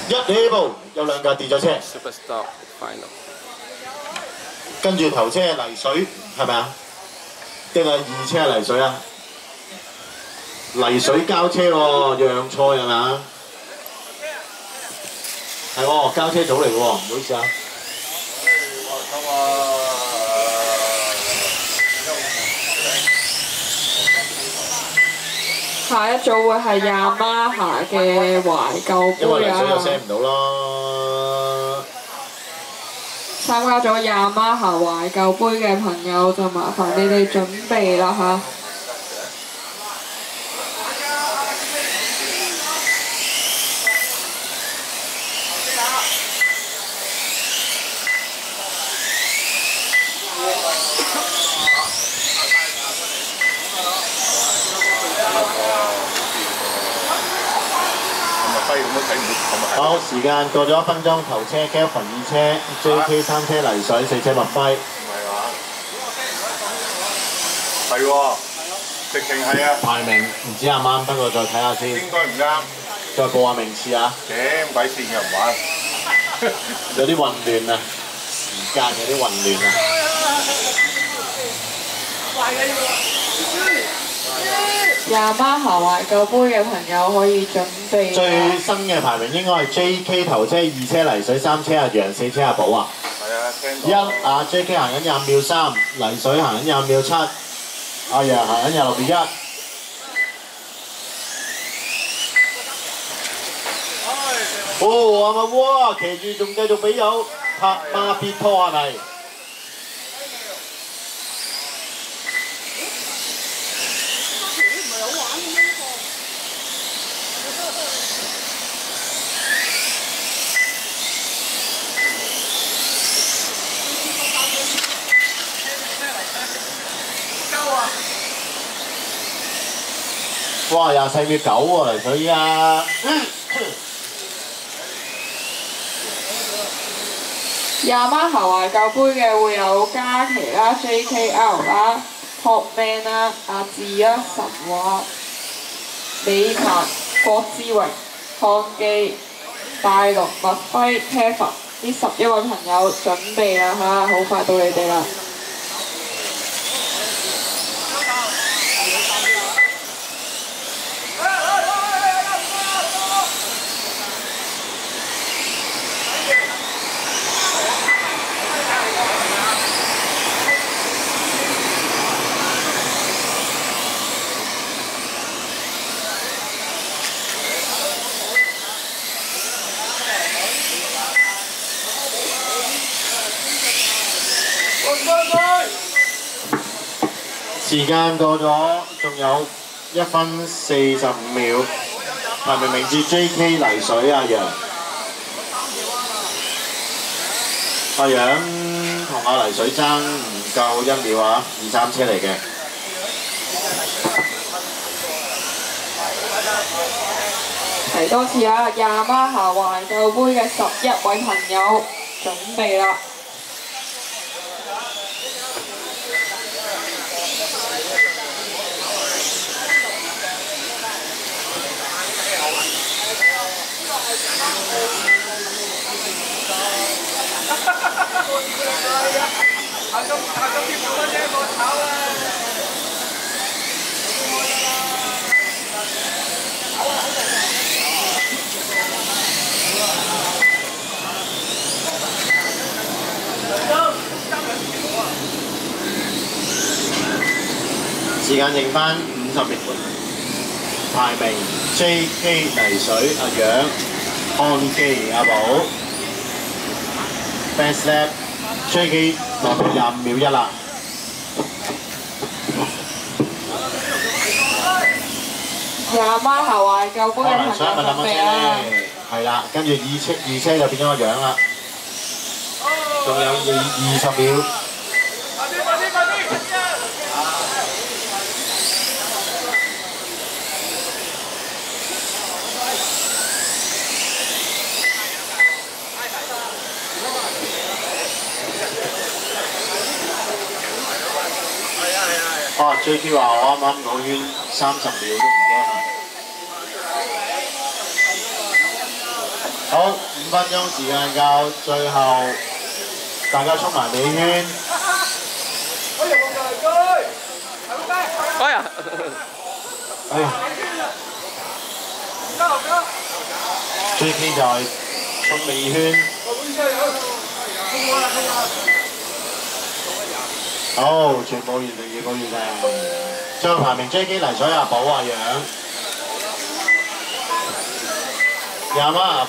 一起步，有兩架跌咗車， Superstar Final。跟住頭車係泥水，係咪啊？定係二車係泥水啊？泥水交車喎，讓賽係咪啊？係喎，交車組嚟嘅喎，唔好意思啊。下一組會係Yamaha嘅懷舊因為杯泥水就啊！寫唔到啦。參加咗Yamaha懷舊杯嘅朋友就麻煩你哋準備啦嚇。好，時間過咗1分鐘，頭車 Kelvin 2車 ，JK 3車泥水4車麥輝。唔係話，係喎，直情係啊！排名唔知啱唔啱，不過再睇下先。應該唔啱。再報下名次啊！點鬼線嘅唔玩？有啲混亂啊，時間有啲混亂啊。Yamaha懷舊杯嘅朋友可以準備。最新嘅排名應該係 JK 頭車2車泥水3車阿楊4車阿寶啊。係啊，聽到。JK 行緊25秒3，泥水行緊25秒7，阿楊行緊26秒1。哦，係咪哇？騎住仲繼續俾有拍孖撇拖係咪？哇！24秒9喎，泥水依家。Yamaha懷舊杯嘅會有嘉琪啦、JKL 啦、Topman 啦、阿志啦、神話、美壇、郭志榮、漢基、大龍、麥輝、Kevin 呢11位朋友準備啦嚇，好快到你哋啦！時間過咗，仲有1分45秒，排名名字 JK 泥水阿楊，阿楊同阿泥水爭唔夠1秒啊，2、3車嚟嘅。提多次啊！Yamaha懷舊杯嘅11位朋友準備啦！時間剩翻50秒，排名 JK 泥水阿楊，漢基阿寶 ，Fast Lap JK 落到25秒1啦。Yamaha懷舊杯嘅朋友準備啦！係啦，跟住二車就變咗個樣啦，仲有20秒。JQ 話我啱啱講圈30秒都唔驚啦。好。分鐘時間夠，最後大家衝埋尾圈。哎呀！哎呀 ！JK 就係衝尾圈。好，全部完成，全部完成。最後排名 JK 黎水阿寶阿楊。Yamaha